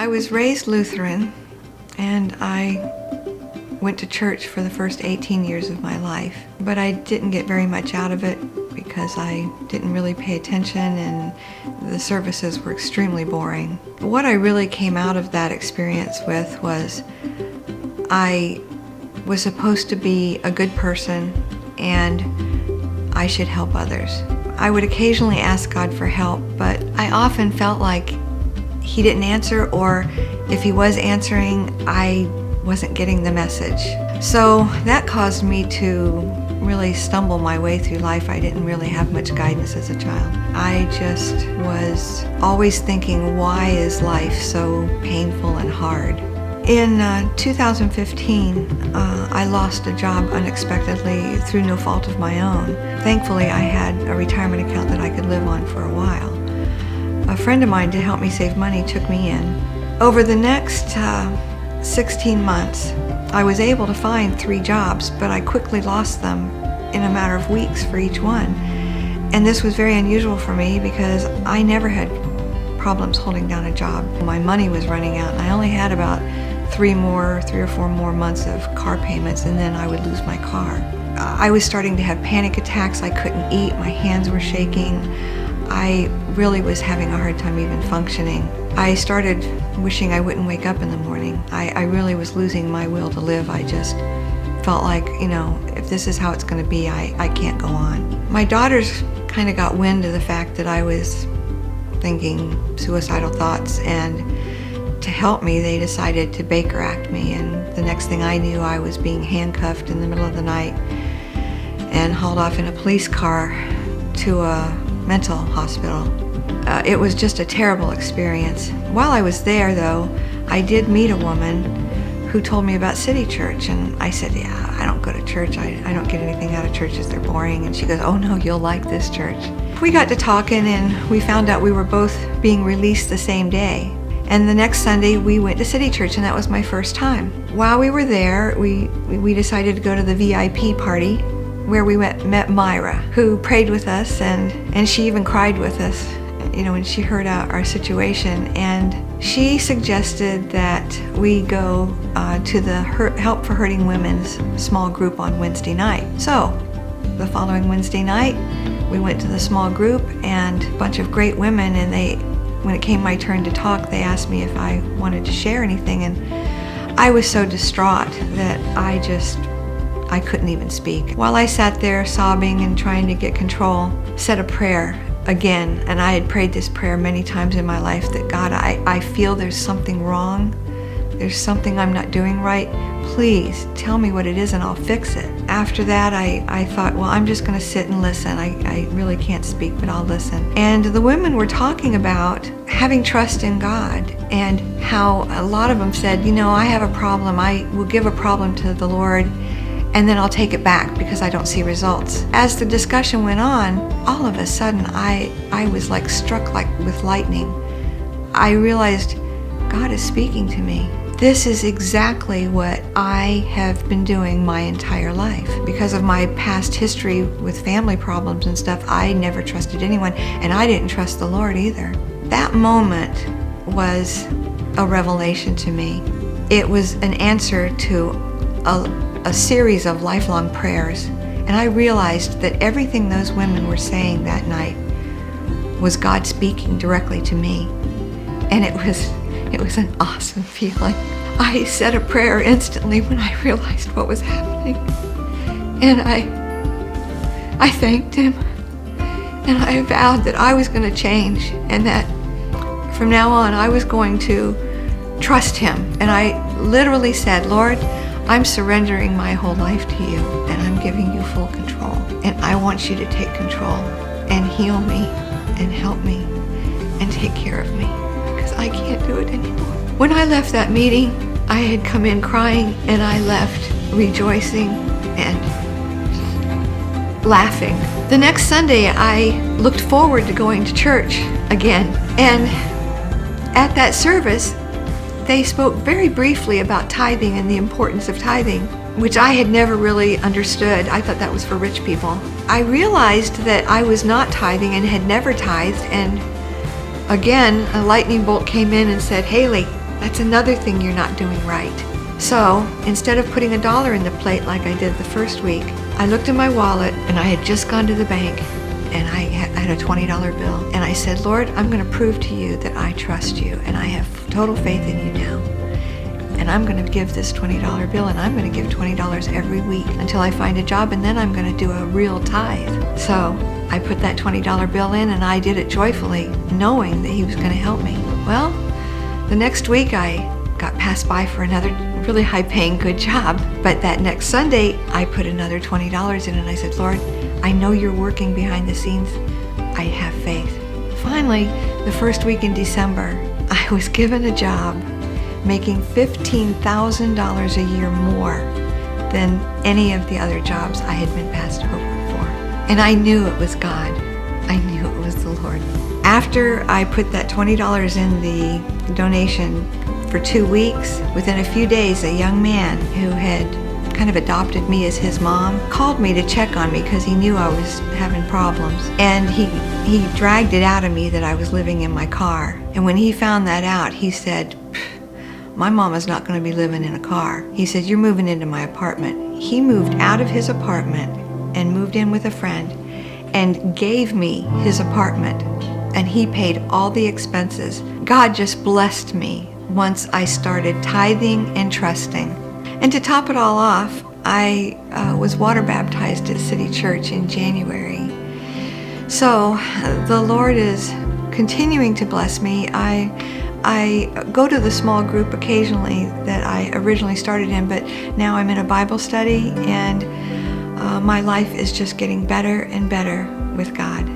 I was raised Lutheran, and I went to church for the first 18 years of my life, but I didn't get very much out of it because I didn't really pay attention and the services were extremely boring. What I really came out of that experience with was I was supposed to be a good person and I should help others. I would occasionally ask God for help, but I often felt like He didn't answer, or if He was answering, I wasn't getting the message. So that caused me to really stumble my way through life. I didn't really have much guidance as a child. I just was always thinking, why is life so painful and hard? In 2015, I lost a job unexpectedly through no fault of my own. Thankfully, I had a retirement account that I could live on for a while. A friend of mine, to help me save money, took me in. Over the next 16 months, I was able to find 3 jobs, but I quickly lost them in a matter of weeks for each one. And this was very unusual for me because I never had problems holding down a job. My money was running out, and I only had about 3 or 4 more months of car payments, and then I would lose my car. I was starting to have panic attacks. I couldn't eat. My hands were shaking. I really was having a hard time even functioning. I started wishing I wouldn't wake up in the morning. I really was losing my will to live. I just felt like, if this is how it's going to be, I can't go on. My daughters kind of got wind of the fact that I was thinking suicidal thoughts, and to help me, they decided to Baker Act me, and the next thing I knew, I was being handcuffed in the middle of the night and hauled off in a police car to a mental hospital. It was just a terrible experience. While I was there, though, I did meet a woman who told me about City Church, and I said, yeah, I don't go to church. I don't get anything out of churches. They're boring. And she goes, oh no, you'll like this church. We got to talking, and we found out we were both being released the same day. And the next Sunday, we went to City Church, and that was my first time. While we were there, we decided to go to the VIP party, where we met Myra, who prayed with us, and she even cried with us, when she heard our situation. And she suggested that we go to the Help for Hurting Women's small group on Wednesday night. So the following Wednesday night, we went to the small group, and a bunch of great women, and when it came my turn to talk, they asked me if I wanted to share anything, and I was so distraught that I couldn't even speak. While I sat there sobbing and trying to get control, said a prayer again, and I had prayed this prayer many times in my life, that God, I feel there's something wrong. There's something I'm not doing right. Please tell me what it is and I'll fix it. After that, I thought, well, I'm just going to sit and listen. I really can't speak, but I'll listen. And the women were talking about having trust in God, and how a lot of them said, I have a problem. I will give a problem to the Lord, and then I'll take it back because I don't see results. As the discussion went on, all of a sudden I was like struck with lightning. I realized God is speaking to me. This is exactly what I have been doing my entire life. Because of my past history with family problems and stuff, I never trusted anyone, and I didn't trust the Lord either. That moment was a revelation to me. It was an answer to a series of lifelong prayers, and I realized that everything those women were saying that night was God speaking directly to me, and it was an awesome feeling. I said a prayer instantly when I realized what was happening, and I thanked Him, and I vowed that I was going to change, and that from now on I was going to trust Him. And I literally said, Lord, I'm surrendering my whole life to You, and I'm giving You full control. And I want You to take control and heal me and help me and take care of me, because I can't do it anymore. When I left that meeting, I had come in crying, and I left rejoicing and laughing. The next Sunday, I looked forward to going to church again. And at that service, they spoke very briefly about tithing and the importance of tithing, which I had never really understood. I thought that was for rich people. I realized that I was not tithing and had never tithed, and again, a lightning bolt came in and said, Haley, That's another thing you're not doing right. So instead of putting $1 in the plate like I did the first week, I looked in my wallet, and I had just gone to the bank, and I had a $20 bill. And I said, Lord, I'm going to prove to you that I trust you, and I have total faith in you now. And I'm going to give this $20 bill, and I'm going to give $20 every week until I find a job, and then I'm going to do a real tithe. So I put that $20 bill in, and I did it joyfully, knowing that he was going to help me. Well, the next week I got passed by for another really high-paying good job. But that next Sunday, I put another $20 in, and I said, Lord, I know you're working behind the scenes. I have faith. Finally, the first week in December, I was given a job making $15,000 a year more than any of the other jobs I had been passed over for. And I knew it was God. I knew it was the Lord. After I put that $20 in the donation for 2 weeks, within a few days, a young man who had kind of adopted me as his mom called me to check on me because he knew I was having problems. And he dragged it out of me that I was living in my car. And when he found that out, he said, my mama's not going to be living in a car. He said, you're moving into my apartment. He moved out of his apartment and moved in with a friend and gave me his apartment. And he paid all the expenses. God just blessed me once I started tithing and trusting. And to top it all off, I was water baptized at City Church in January. So the Lord is continuing to bless me. I go to the small group occasionally that I originally started in, but now I'm in a Bible study, and my life is just getting better and better with God.